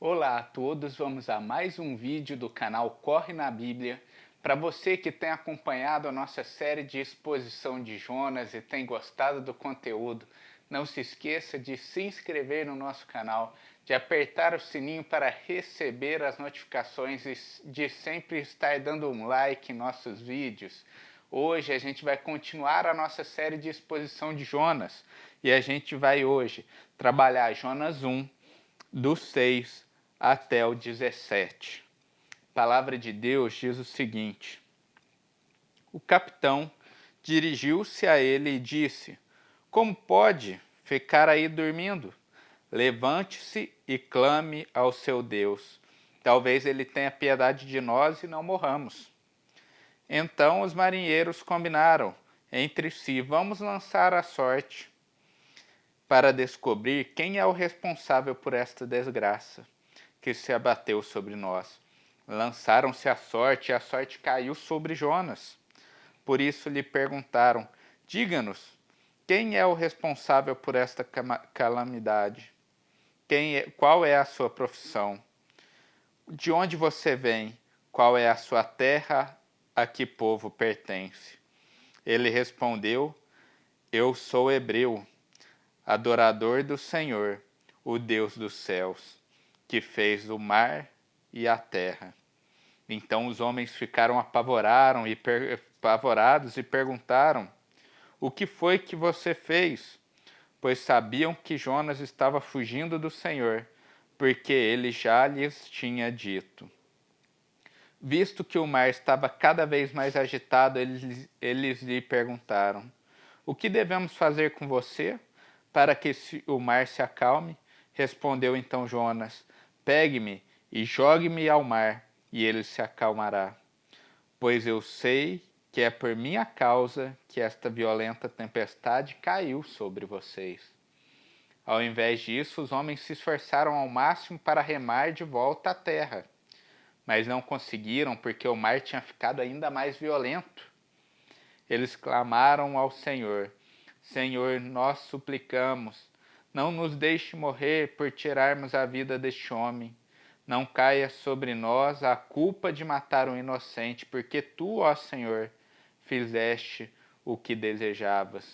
Olá a todos, vamos a mais um vídeo do canal Corre na Bíblia. Para você que tem acompanhado a nossa série de exposição de Jonas e tem gostado do conteúdo, não se esqueça de se inscrever no nosso canal, de apertar o sininho para receber as notificações e de sempre estar dando um like em nossos vídeos. Hoje a gente vai continuar a nossa série de exposição de Jonas e a gente vai hoje trabalhar Jonas 1, do 6 até o 17. A palavra de Deus diz o seguinte: o capitão dirigiu-se a ele e disse: como pode ficar aí dormindo? Levante-se e clame ao seu Deus. Talvez ele tenha piedade de nós e não morramos. Então os marinheiros combinaram entre si: vamos lançar a sorte para descobrir quem é o responsável por esta desgraça que se abateu sobre nós. Lançaram-se à sorte e a sorte caiu sobre Jonas. Por isso lhe perguntaram: diga-nos, quem é o responsável por esta calamidade? Qual é a sua profissão? De onde você vem? Qual é a sua terra? A que povo pertence? Ele respondeu: eu sou hebreu, adorador do Senhor, o Deus dos céus, que fez o mar e a terra. Então os homens ficaram apavorados e perguntaram: o que foi que você fez? Pois sabiam que Jonas estava fugindo do Senhor, porque ele já lhes tinha dito. Visto que o mar estava cada vez mais agitado, eles lhe perguntaram: o que devemos fazer com você para que o mar se acalme? Respondeu então Jonas: pegue-me e jogue-me ao mar, e ele se acalmará. Pois eu sei que é por minha causa que esta violenta tempestade caiu sobre vocês. Ao invés disso, os homens se esforçaram ao máximo para remar de volta à terra, mas não conseguiram porque o mar tinha ficado ainda mais violento. Eles clamaram ao Senhor: Senhor, nós suplicamos, não nos deixe morrer por tirarmos a vida deste homem. Não caia sobre nós a culpa de matar um inocente, porque tu, ó Senhor, fizeste o que desejavas.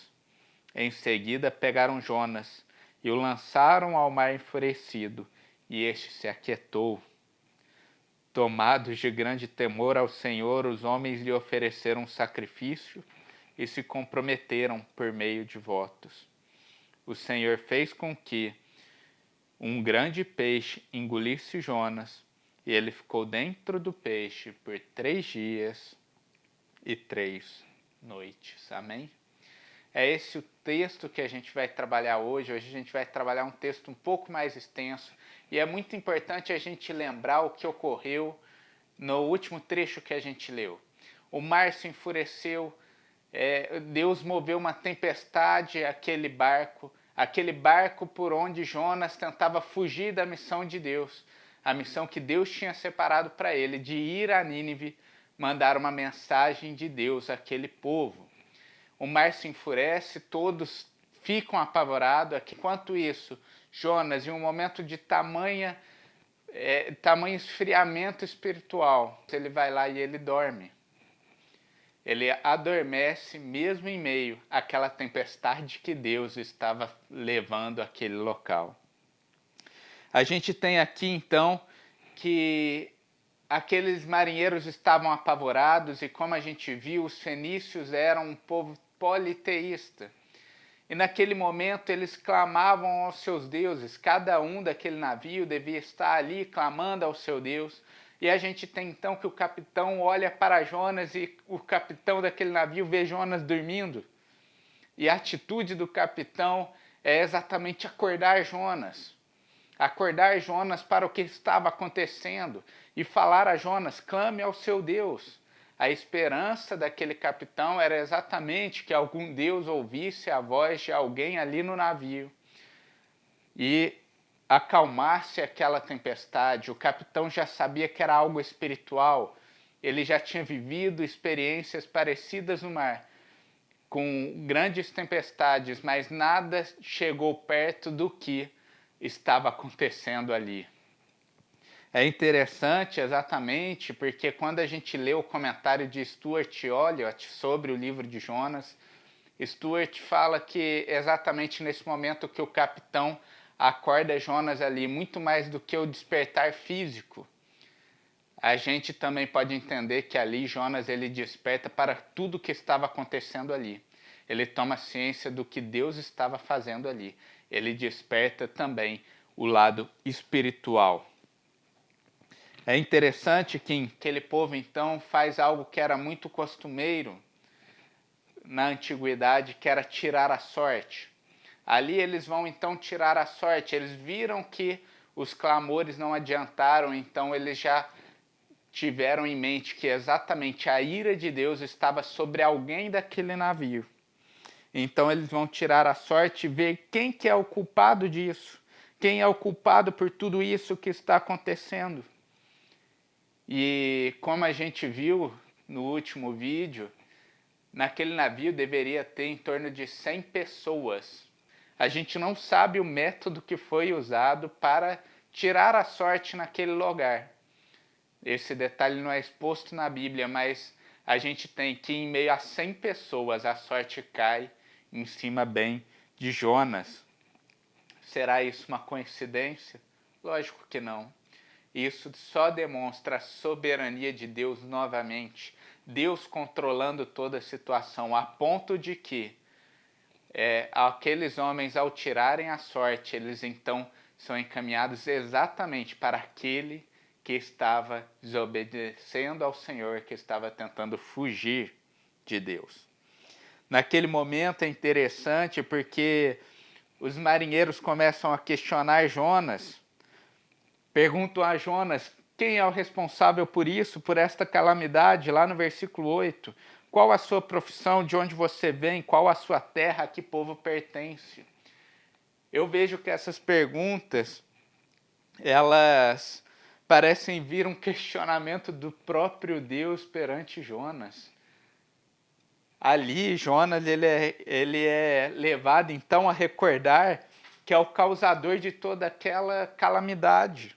Em seguida pegaram Jonas e o lançaram ao mar enfurecido, e este se aquietou. Tomados de grande temor ao Senhor, os homens lhe ofereceram sacrifício e se comprometeram por meio de votos. O Senhor fez com que um grande peixe engolisse Jonas, e ele ficou dentro do peixe por 3 dias e 3 noites. Amém? É esse o texto que a gente vai trabalhar hoje. Hoje a gente vai trabalhar um texto um pouco mais extenso, e é muito importante a gente lembrar o que ocorreu no último trecho que a gente leu. O mar se enfureceu, Deus moveu uma tempestade aquele barco por onde Jonas tentava fugir da missão de Deus, a missão que Deus tinha separado para ele, de ir a Nínive, mandar uma mensagem de Deus àquele povo. O mar se enfurece, todos ficam apavorados. Enquanto isso, Jonas, em um momento de tamanho esfriamento espiritual, ele vai lá e ele dorme. Ele adormece mesmo em meio àquela tempestade que Deus estava levando àquele local. A gente tem aqui então que aqueles marinheiros estavam apavorados, e como a gente viu, os fenícios eram um povo politeísta. E naquele momento eles clamavam aos seus deuses, cada um daquele navio devia estar ali clamando ao seu Deus. E a gente tem então que o capitão olha para Jonas e o capitão daquele navio vê Jonas dormindo. E a atitude do capitão é exatamente acordar Jonas. Acordar Jonas para o que estava acontecendo e falar a Jonas: clame ao seu Deus. A esperança daquele capitão era exatamente que algum Deus ouvisse a voz de alguém ali no navio e acalmasse aquela tempestade. O capitão já sabia que era algo espiritual, ele já tinha vivido experiências parecidas no mar, com grandes tempestades, mas nada chegou perto do que estava acontecendo ali. É interessante exatamente porque quando a gente lê o comentário de Stuart Olyott sobre o livro de Jonas, Stuart fala que exatamente nesse momento que o capitão acorda Jonas ali, muito mais do que o despertar físico, a gente também pode entender que ali Jonas ele desperta para tudo que estava acontecendo ali. Ele toma ciência do que Deus estava fazendo ali. Ele desperta também o lado espiritual. É interessante que aquele povo então faz algo que era muito costumeiro na antiguidade, que era tirar a sorte. Ali eles vão então tirar a sorte. Eles viram que os clamores não adiantaram, então eles já tiveram em mente que exatamente a ira de Deus estava sobre alguém daquele navio. Então eles vão tirar a sorte e ver quem que é o culpado disso. Quem é o culpado por tudo isso que está acontecendo. E como a gente viu no último vídeo, naquele navio deveria ter em torno de 100 pessoas. A gente não sabe o método que foi usado para tirar a sorte naquele lugar. Esse detalhe não é exposto na Bíblia, mas a gente tem que em meio a 100 pessoas a sorte cai em cima bem de Jonas. Será isso uma coincidência? Lógico que não. Isso só demonstra a soberania de Deus novamente. Deus controlando toda a situação, a ponto de que aqueles homens, ao tirarem a sorte, eles então são encaminhados exatamente para aquele que estava desobedecendo ao Senhor, que estava tentando fugir de Deus. Naquele momento é interessante porque os marinheiros começam a questionar Jonas, perguntam a Jonas quem é o responsável por isso, por esta calamidade, lá no versículo 8. Qual a sua profissão, de onde você vem, qual a sua terra, a que povo pertence? Eu vejo que essas perguntas, elas parecem vir um questionamento do próprio Deus perante Jonas. Ali, Jonas ele é levado então a recordar que é o causador de toda aquela calamidade.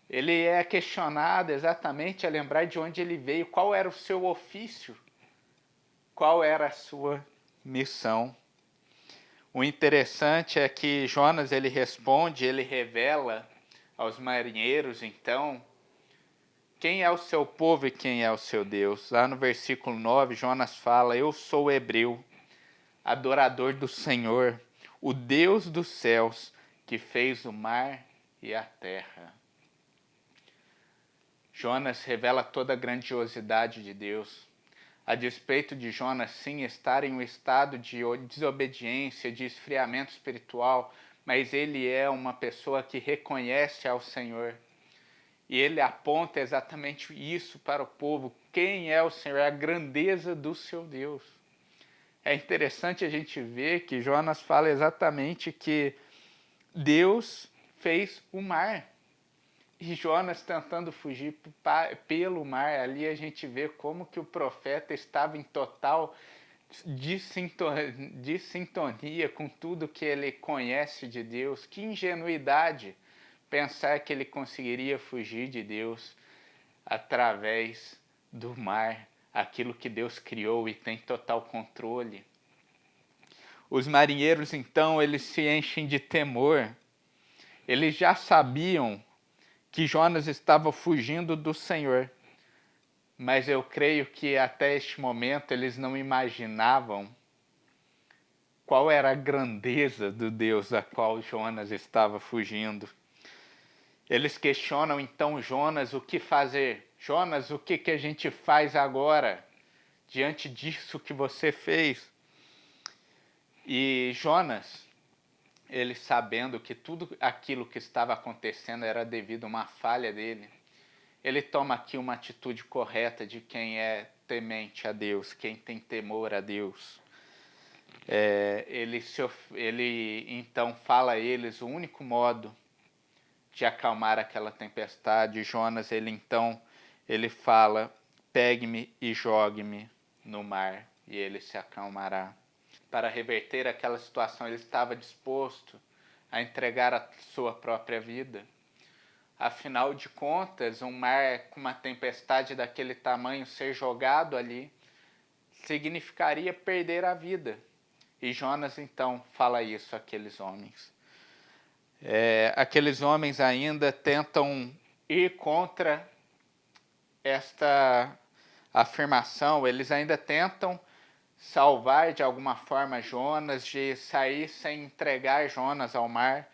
Ele é questionado exatamente a lembrar de onde ele veio, qual era o seu ofício, qual era a sua missão. O interessante é que Jonas ele responde, ele revela aos marinheiros, então, quem é o seu povo e quem é o seu Deus. Lá no versículo 9, Jonas fala, eu sou hebreu, adorador do Senhor, o Deus dos céus, que fez o mar e a terra. Jonas revela toda a grandiosidade de Deus. A despeito de Jonas, sim, estar em um estado de desobediência, de esfriamento espiritual, mas ele é uma pessoa que reconhece ao Senhor. E ele aponta exatamente isso para o povo. Quem é o Senhor? É a grandeza do seu Deus. É interessante a gente ver que Jonas fala exatamente que Deus fez o mar. E Jonas tentando fugir pelo mar, ali a gente vê como que o profeta estava em total de sintonia com tudo que ele conhece de Deus. Que ingenuidade pensar que ele conseguiria fugir de Deus através do mar, aquilo que Deus criou e tem total controle. Os marinheiros então, eles se enchem de temor. Eles já sabiam que Jonas estava fugindo do Senhor. Mas eu creio que até este momento eles não imaginavam qual era a grandeza do Deus a qual Jonas estava fugindo. Eles questionam então Jonas o que fazer. Jonas, o que a gente faz agora diante disso que você fez? E Jonas, ele sabendo que tudo aquilo que estava acontecendo era devido a uma falha dele, ele toma aqui uma atitude correta de quem é temente a Deus, quem tem temor a Deus. Ele então fala a eles o único modo de acalmar aquela tempestade. Jonas, ele fala, pegue-me e jogue-me no mar, e ele se acalmará. Para reverter aquela situação, ele estava disposto a entregar a sua própria vida. Afinal de contas, um mar com uma tempestade daquele tamanho ser jogado ali significaria perder a vida. E Jonas então fala isso àqueles homens. Aqueles homens ainda tentam ir contra esta afirmação, eles ainda tentam salvar de alguma forma Jonas, de sair sem entregar Jonas ao mar.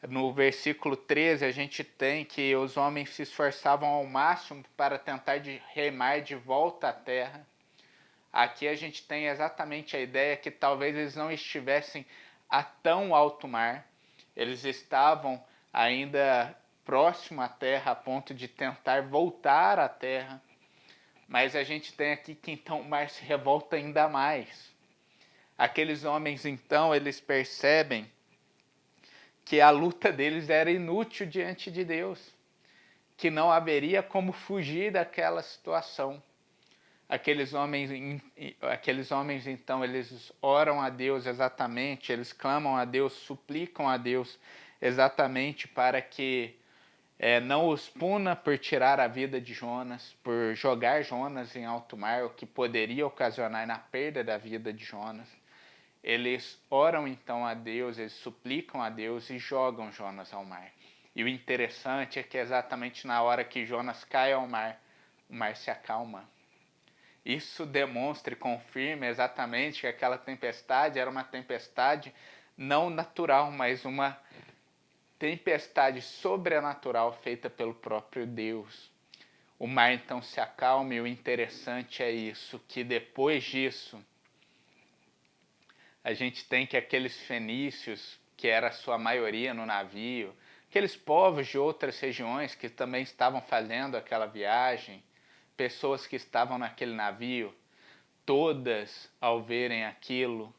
No versículo 13 a gente tem que os homens se esforçavam ao máximo para tentar remar de volta à terra. Aqui a gente tem exatamente a ideia que talvez eles não estivessem a tão alto mar, eles estavam ainda próximo à terra a ponto de tentar voltar à terra, mas a gente tem aqui que então o mar se revolta ainda mais. Aqueles homens então, eles percebem que a luta deles era inútil diante de Deus, que não haveria como fugir daquela situação. Aqueles homens então, eles oram a Deus exatamente, eles clamam a Deus, suplicam a Deus exatamente para que não os puna por tirar a vida de Jonas, por jogar Jonas em alto mar, o que poderia ocasionar na perda da vida de Jonas. Eles oram então a Deus, eles suplicam a Deus e jogam Jonas ao mar. E o interessante é que exatamente na hora que Jonas cai ao mar, o mar se acalma. Isso demonstra e confirma exatamente que aquela tempestade era uma tempestade não natural, mas uma tempestade sobrenatural feita pelo próprio Deus. O mar então se acalma e o interessante é isso, que depois disso a gente tem que aqueles fenícios, que era a sua maioria no navio, aqueles povos de outras regiões que também estavam fazendo aquela viagem, pessoas que estavam naquele navio, todas, ao verem aquilo,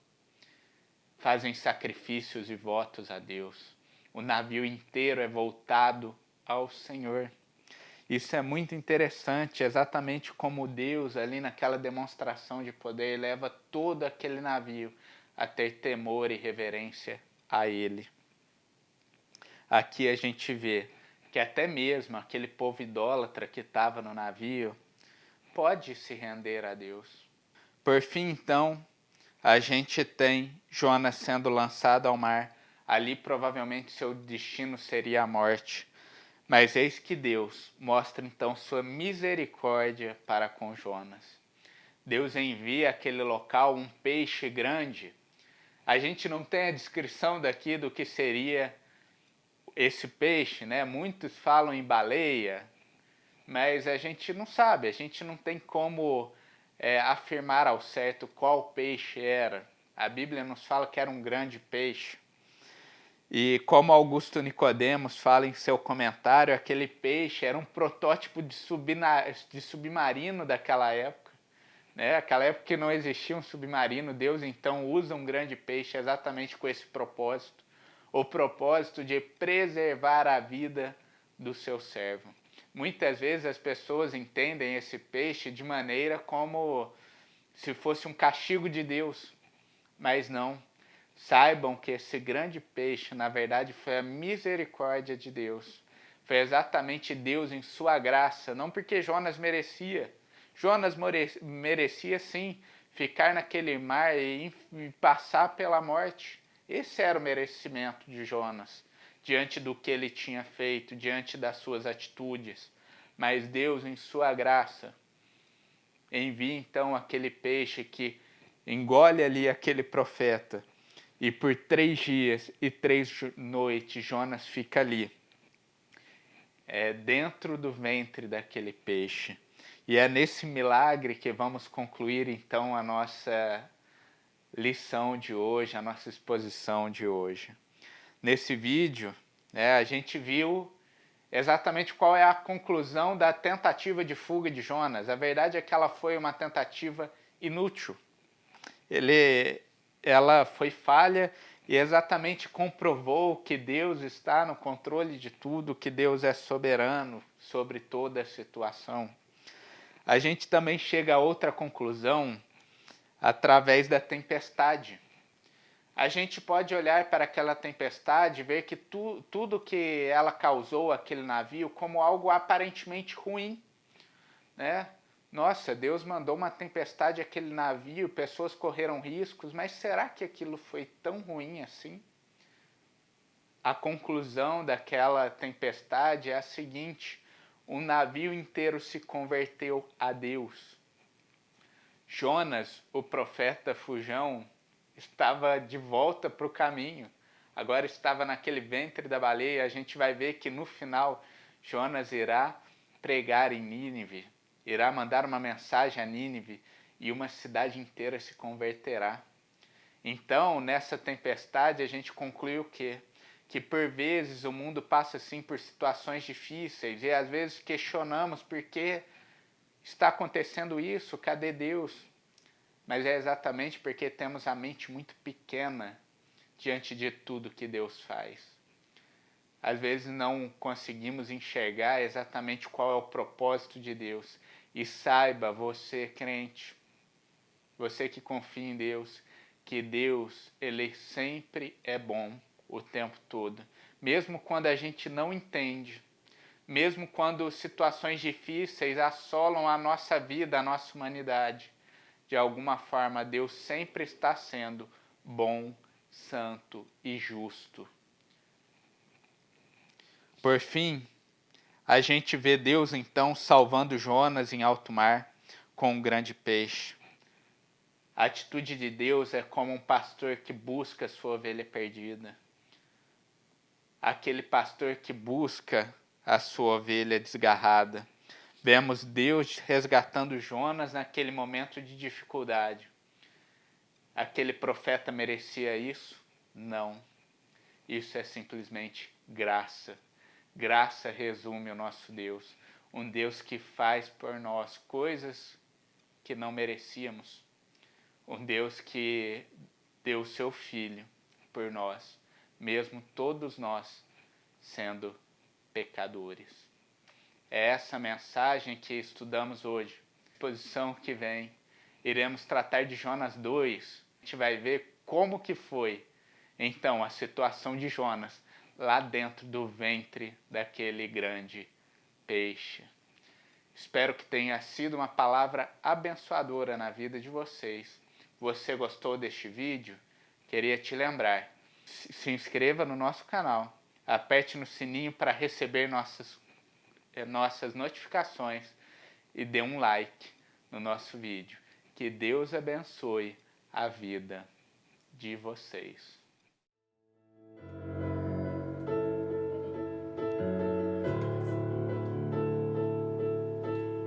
fazem sacrifícios e votos a Deus. O navio inteiro é voltado ao Senhor. Isso é muito interessante, exatamente como Deus, ali naquela demonstração de poder, leva todo aquele navio a ter temor e reverência a Ele. Aqui a gente vê que até mesmo aquele povo idólatra que estava no navio pode se render a Deus. Por fim, então, a gente tem Jonas sendo lançado ao mar. Ali provavelmente seu destino seria a morte. Mas eis que Deus mostra então sua misericórdia para com Jonas. Deus envia àquele local um peixe grande. A gente não tem a descrição daqui do que seria esse peixe, né? Muitos falam em baleia, mas a gente não sabe, a gente não tem como afirmar ao certo qual peixe era. A Bíblia nos fala que era um grande peixe. E como Augusto Nicodemos fala em seu comentário, aquele peixe era um protótipo de submarino daquela época. Né? Aquela época que não existia um submarino, Deus então usa um grande peixe exatamente com esse propósito. O propósito de preservar a vida do seu servo. Muitas vezes as pessoas entendem esse peixe de maneira como se fosse um castigo de Deus, mas não. Saibam que esse grande peixe, na verdade, foi a misericórdia de Deus. Foi exatamente Deus em sua graça, não porque Jonas merecia. Jonas merecia sim ficar naquele mar e passar pela morte. Esse era o merecimento de Jonas, diante do que ele tinha feito, diante das suas atitudes. Mas Deus, em sua graça, envia então aquele peixe que engole ali aquele profeta. E por 3 dias e 3 noites Jonas fica ali, dentro do ventre daquele peixe. E é nesse milagre que vamos concluir então a nossa lição de hoje, a nossa exposição de hoje. Nesse vídeo, a gente viu exatamente qual é a conclusão da tentativa de fuga de Jonas. A verdade é que ela foi uma tentativa inútil. Ela foi falha e exatamente comprovou que Deus está no controle de tudo, que Deus é soberano sobre toda a situação. A gente também chega a outra conclusão através da tempestade. A gente pode olhar para aquela tempestade e ver que tudo que ela causou, aquele navio, como algo aparentemente ruim, né? Nossa, Deus mandou uma tempestade àquele navio, pessoas correram riscos, mas será que aquilo foi tão ruim assim? A conclusão daquela tempestade é a seguinte: o navio inteiro se converteu a Deus. Jonas, o profeta fujão, estava de volta para o caminho. Agora estava naquele ventre da baleia. A gente vai ver que no final Jonas irá pregar em Nínive, irá mandar uma mensagem a Nínive e uma cidade inteira se converterá. Então, nessa tempestade, a gente conclui o quê? Que por vezes o mundo passa assim por situações difíceis e às vezes questionamos por que está acontecendo isso, cadê Deus? Mas é exatamente porque temos a mente muito pequena diante de tudo que Deus faz. Às vezes não conseguimos enxergar exatamente qual é o propósito de Deus. E saiba, você crente, você que confia em Deus, que Deus, Ele sempre é bom o tempo todo. Mesmo quando a gente não entende, mesmo quando situações difíceis assolam a nossa vida, a nossa humanidade, de alguma forma Deus sempre está sendo bom, santo e justo. Por fim, a gente vê Deus então salvando Jonas em alto mar com um grande peixe. A atitude de Deus é como um pastor que busca sua ovelha perdida. Aquele pastor que busca a sua ovelha desgarrada. Vemos Deus resgatando Jonas naquele momento de dificuldade. Aquele profeta merecia isso? Não. Isso é simplesmente graça. Graça resume o nosso Deus. Um Deus que faz por nós coisas que não merecíamos. Um Deus que deu o seu Filho por nós, mesmo todos nós sendo pecadores. É essa mensagem que estudamos hoje. Na exposição que vem, iremos tratar de Jonas 2. A gente vai ver como que foi, então, a situação de Jonas lá dentro do ventre daquele grande peixe. Espero que tenha sido uma palavra abençoadora na vida de vocês. Você gostou deste vídeo? Queria te lembrar, se inscreva no nosso canal, aperte no sininho para receber nossas notificações e dê um like no nosso vídeo. Que Deus abençoe a vida de vocês.